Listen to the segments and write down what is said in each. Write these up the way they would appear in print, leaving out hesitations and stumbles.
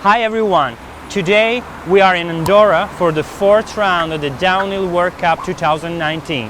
Hi everyone! Today we are in Andorra for the fourth round of the Downhill World Cup 2019.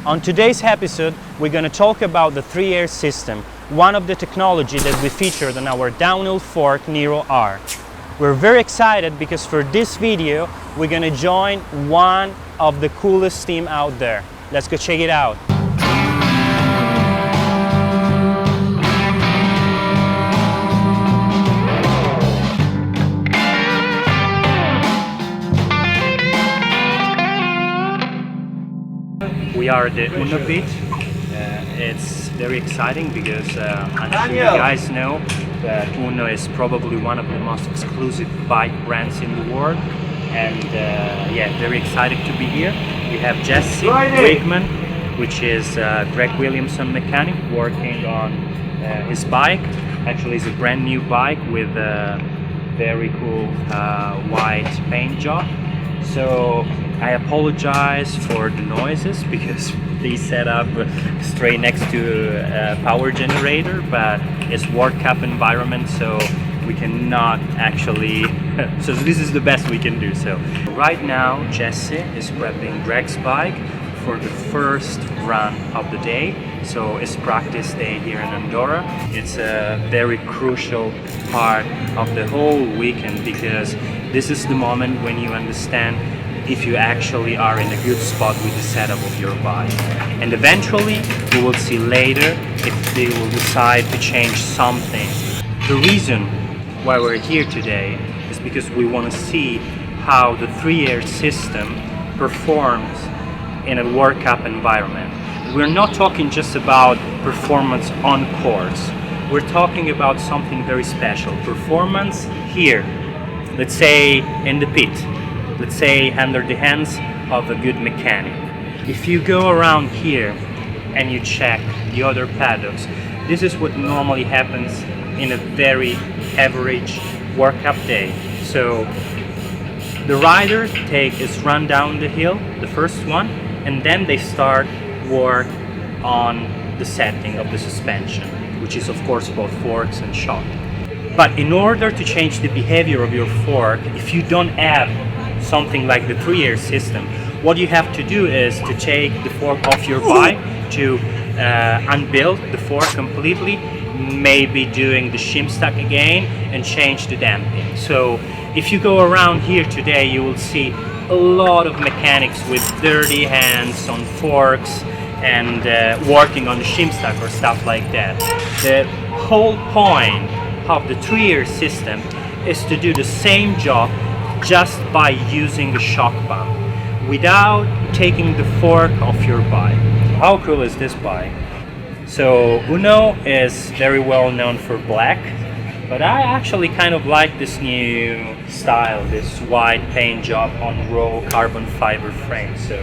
On today's episode, we're going to talk about the 3-air system, one of the technology that we featured on our downhill fork Nero R. We're very excited because for this video, we're going to join one of the coolest team out there. Let's go check it out. We are at the Unno pit. It's very exciting because I'm sure you guys know that Unno is probably one of the most exclusive bike brands in the world, and yeah, very excited to be here. We have Jesse Wigman, which is Greg Williamson mechanic, working on his bike. Actually, it's a brand new bike with a very cool white paint job. So I apologize for the noises because they set up straight next to a power generator, but it's World Cup environment, so we cannot actually, so this is the best we can do. So right now Jesse is prepping Greg's bike for the first run of the day. So it's practice day here in Andorra. It's a very crucial part of the whole weekend because this is the moment when you understand if you actually are in a good spot with the setup of your bike. And eventually, we will see later if they will decide to change something. The reason why we're here today is because we want to see how the 3-air system performs in a World Cup environment. We're not talking just about performance on course. We're talking about something very special. Performance here, let's say in the pit. Let's say under the hands of a good mechanic. If you go around here and you check the other paddocks, this is what normally happens in a very average World Cup day. So the rider is run down the hill, the first one, and then they start work on the setting of the suspension, which is of course both forks and shock. But in order to change the behavior of your fork, if you don't have something like the 3-air system, what you have to do is to take the fork off your bike, to unbuild the fork completely, maybe doing the shim stack again and change the damping. So if you go around here today, you will see a lot of mechanics with dirty hands on forks and working on the shim stack or stuff like that. The whole point of the 3-air system is to do the same job just by using a shock pump without taking the fork off your bike. How cool is this bike? So Unno is very well known for black, but I actually kind of like this new style, this white paint job on raw carbon fiber frame. So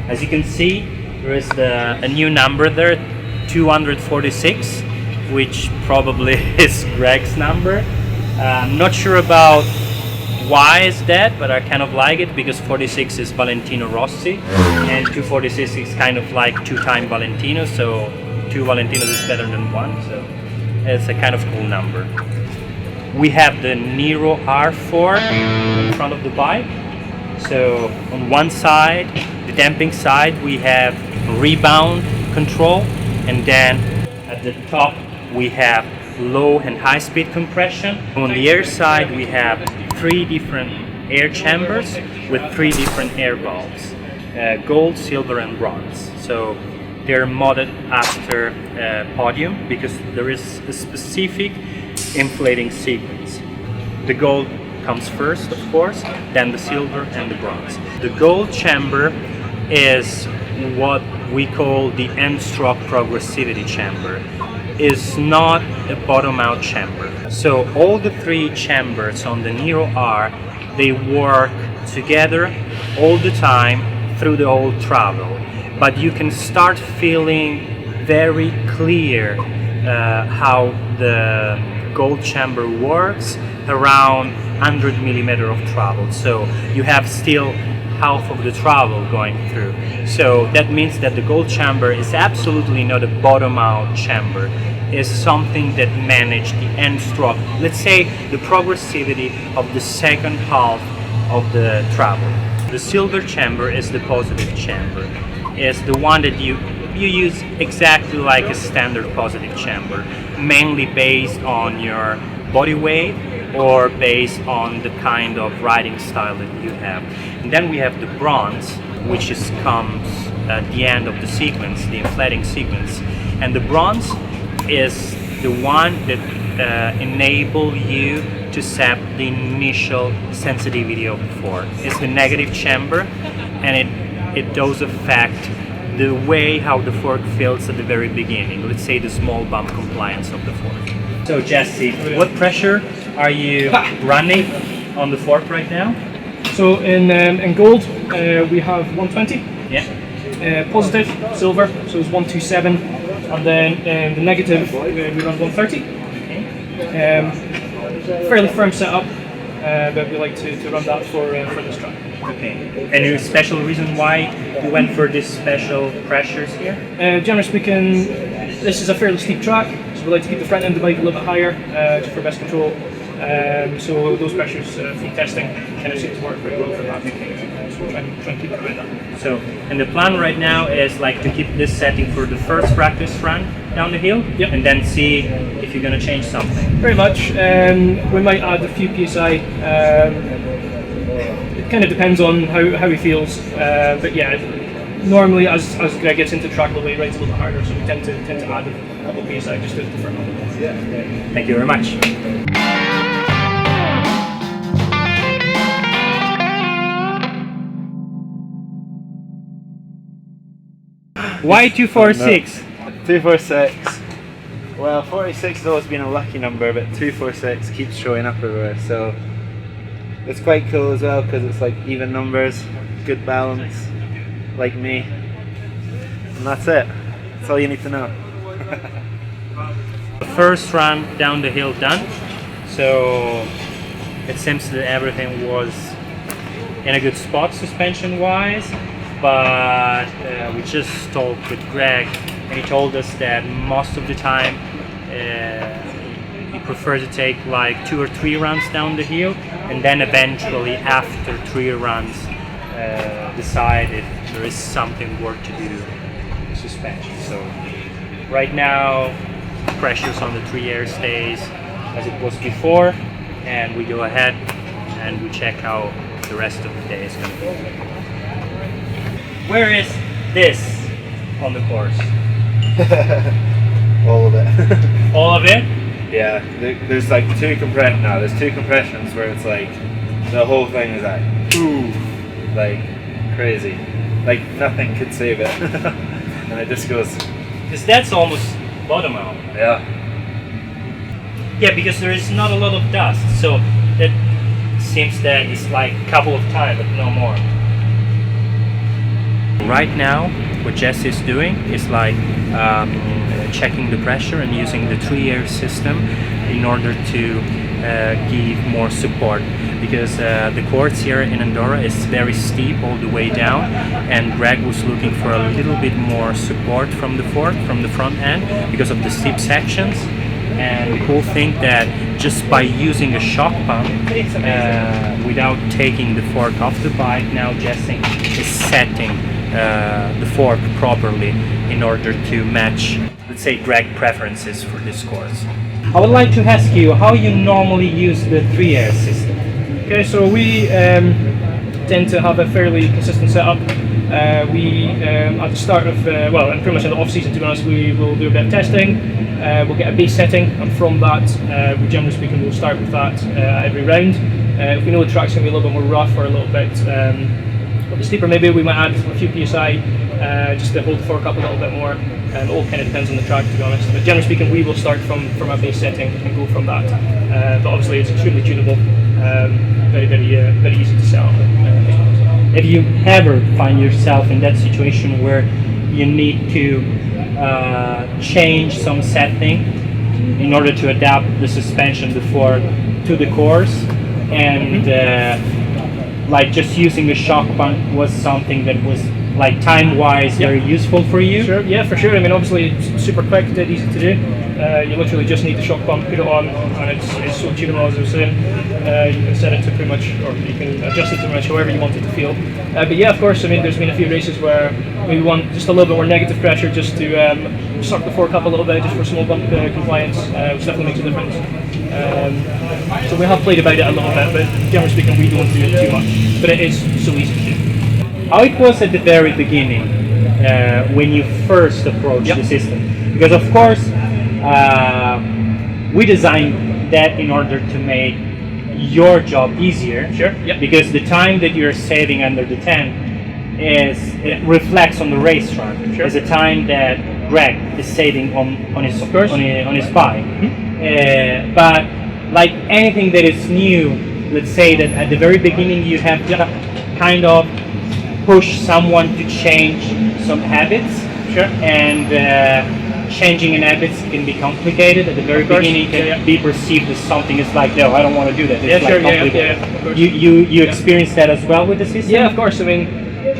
as you can see, there is a new number there, 246, which probably is Greg's number. I'm not sure about why is that, but I kind of like it because 46 is Valentino Rossi and 246 is kind of like 2-time Valentino, so 2 Valentinos is better than 1, so it's a kind of cool number. We have the Nero R4 in front of the bike. So on one side, the damping side, we have rebound control, and then at the top we have low and high speed compression. On the air side we have 3 different air chambers with 3 different air valves, gold, silver and bronze. So they're modded after podium because there is a specific inflating sequence. The gold comes first, of course, then the silver and the bronze. The gold chamber is what we call the end stroke progressivity chamber. Is not a bottom-out chamber. So all the 3 chambers on the Nero R, they work together all the time through the whole travel. But you can start feeling very clear how the gold chamber works around 100 mm of travel, so you have still half of the travel going through. So that means that the gold chamber is absolutely not a bottom out chamber. It's something that managed the end stroke, let's say the progressivity of the second half of the travel. The silver chamber is the positive chamber. It's the one that you use exactly like a standard positive chamber, mainly based on your body weight or based on the kind of riding style that you have. And then we have the bronze, which comes at the end of the sequence, the inflating sequence. And the bronze is the one that enable you to set the initial sensitivity of the fork. It's the negative chamber, and it does affect the way how the fork feels at the very beginning. Let's say the small bump compliance of the fork. So Jesse, what pressure are you running on the fork right now? So in gold we have 120. Yeah. Positive silver, so it's 127, and then the negative we run 130. Okay. Fairly firm setup, but we like to run that for this track. Okay. Any special reason why you went for these special pressures here? Generally speaking, this is a fairly steep track, so we like to keep the front end of the bike a little bit higher, just for best control. So those pressures from testing kind of seem to work very well for that. So we'll try and keep it around that. So, and the plan right now is like to keep this setting for the first practice run down the hill, yep, and then see if you're going to change something. Very much. We might add a few PSI. It kind of depends on how he feels, but yeah, normally as Greg gets into track a little bit, he rides a little bit harder, so we tend to add a couple PSI just to firm up. Thank you very much. Why 246? 246. Well, 46 has always been a lucky number, but 246 keeps showing up everywhere, so it's quite cool as well because it's like even numbers, good balance, like me, and that's it. That's all you need to know. The first run down the hill done, so it seems that everything was in a good spot suspension wise. But we just talked with Greg, and he told us that most of the time he prefers to take like 2 or 3 runs down the hill, and then eventually after 3 runs decide if there is something worth to do in suspension. So right now pressure's on the 3 air stays as it was before, and we go ahead and we check how the rest of the day is going to be. Where is this on the course? All of it. All of it? Yeah, there's like 2 compressions. No, there's 2 compressions where it's like the whole thing is like, ooh, like crazy. Like nothing could save it. And it just goes. Because that's almost bottom out. Yeah. Yeah, because there is not a lot of dust, so it seems that it's like a couple of times, but no more. Right now, what Jess is doing is like checking the pressure and using the 3-air system in order to give more support, because the course here in Andorra is very steep all the way down, and Greg was looking for a little bit more support from the fork, from the front end, because of the steep sections. And the cool thing that just by using a shock pump without taking the fork off the bike, now Jesse is setting the fork properly in order to match, let's say, drag preferences for this course. I would like to ask you how you normally use the 3-air system. Okay, so we tend to have a fairly consistent setup. At the start of, well, and pretty much in the off season, to be honest, we will do a bit of testing. We'll get a base setting, and from that, we generally speaking, we'll start with that every round. If we know the track's going to be a little bit more rough or a little bit steeper, maybe we might add a few PSI just to hold the fork up a little bit more. It all kind of depends on the track, to be honest. But generally speaking, we will start from our base setting and go from that. But obviously, it's extremely tunable, very easy to set up. If you ever find yourself in that situation where you need to change some setting in order to adapt the suspension, the fork to the course, and like just using the shock pump was something that was like time-wise very useful for you? Sure, yeah, for sure. I mean, obviously it's super quick, dead easy to do. You literally just need the shock pump, put it on, and it's so tunable, as I was saying. You can set it to pretty much, or you can adjust it to pretty much however you want it to feel. But yeah, of course, I mean, there's been a few races where we want just a little bit more negative pressure, just to suck the fork up a little bit, just for small bump compliance, which definitely makes a difference. So we have played about it a little bit, but generally speaking, we don't do it too much. But it is so easy to do. How it was at the very beginning when you first approached the system? Because of course we designed that in order to make your job easier. Sure. Because the time that you're saving under the tent it reflects on the racetrack. Sure. It's a time that Greg is saving on his bike. Mm-hmm. But like anything that is new, let's say that at the very beginning you have to kind of push someone to change some habits. Sure. And changing an habit can be complicated. At the very beginning it can be perceived as something. It's like, no, I don't want to do that. It's Of course. You experienced that as well with the system? Yeah, of course. I mean,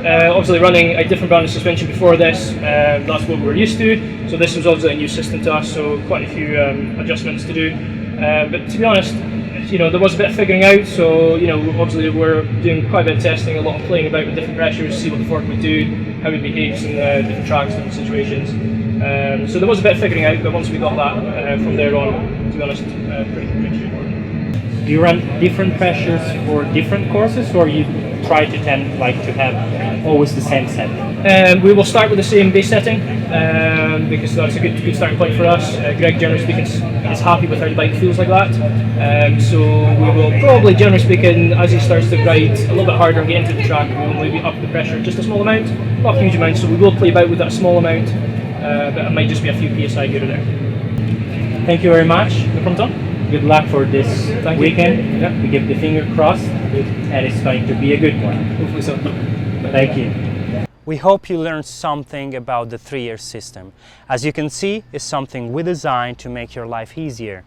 obviously running a different brand of suspension before this, that's what we were used to. So this was obviously a new system to us, so quite a few adjustments to do. But to be honest, you know, there was a bit of figuring out. So you know, obviously we're doing quite a bit of testing, a lot of playing about with different pressures, see what the fork would do, how it behaves in different tracks, different situations. So there was a bit of figuring out, but once we got that, from there on, to be honest, pretty straightforward. Do you run different pressures for different courses, or you try to to have always the same setting? We will start with the same base setting because that's a good starting point for us. Greg, generally speaking, is happy with how the bike feels like that. So we will probably, generally speaking, as he starts to ride a little bit harder and get into the track, we will maybe up the pressure just a small amount, not a huge amount. So we will play about with that small amount, but it might just be a few psi here or there. Thank you very much. No problem, Tom. Good luck for this weekend. Yeah. We give the finger crossed, and it's going to be a good one. Hopefully so. Thank you. We hope you learned something about the 3-year system. As you can see, it's something we designed to make your life easier.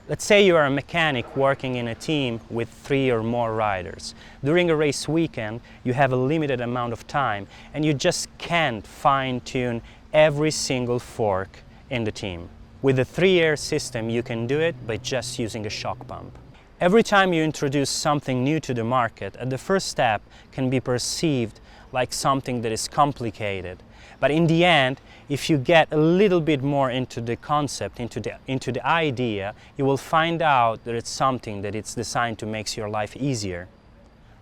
Let's say you are a mechanic working in a team with 3 or more riders. During a race weekend, you have a limited amount of time and you just can't fine-tune every single fork in the team. With the 3-year system, you can do it by just using a shock pump. Every time you introduce something new to the market, at the first step can be perceived like something that is complicated. But in the end, if you get a little bit more into the concept, into the idea, you will find out that it's something that it's designed to make your life easier.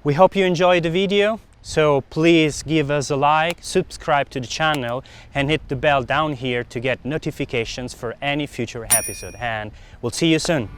We hope you enjoyed the video. So please give us a like, subscribe to the channel and hit the bell down here to get notifications for any future episode. And we'll see you soon.